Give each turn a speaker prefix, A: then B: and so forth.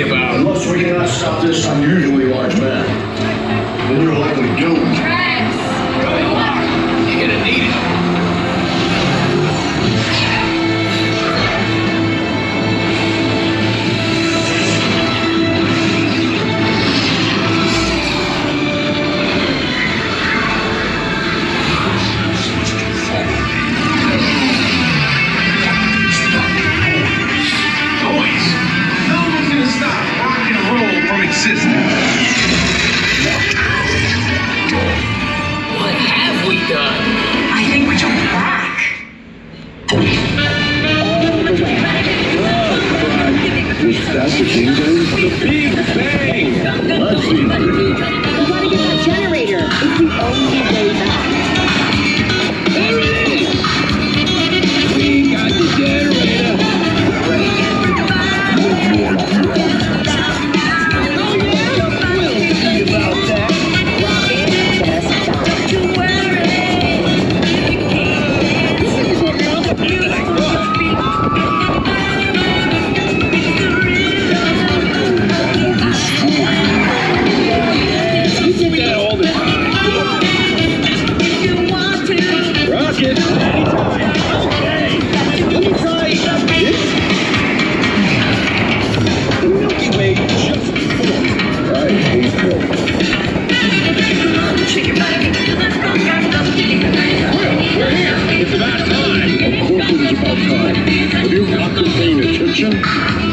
A: worry about.
B: Unless we cannot stop this unusually large man, then you're likely doomed.
A: Good luck. You're gonna need it. What have we done?
C: I think we jumped back.
B: Was that the kingdom?
A: The Big Bang!
B: Let's see.
D: We gotta get the generator. It's the only way back.
A: There it is! We got the generator!
B: Have you not been paying attention?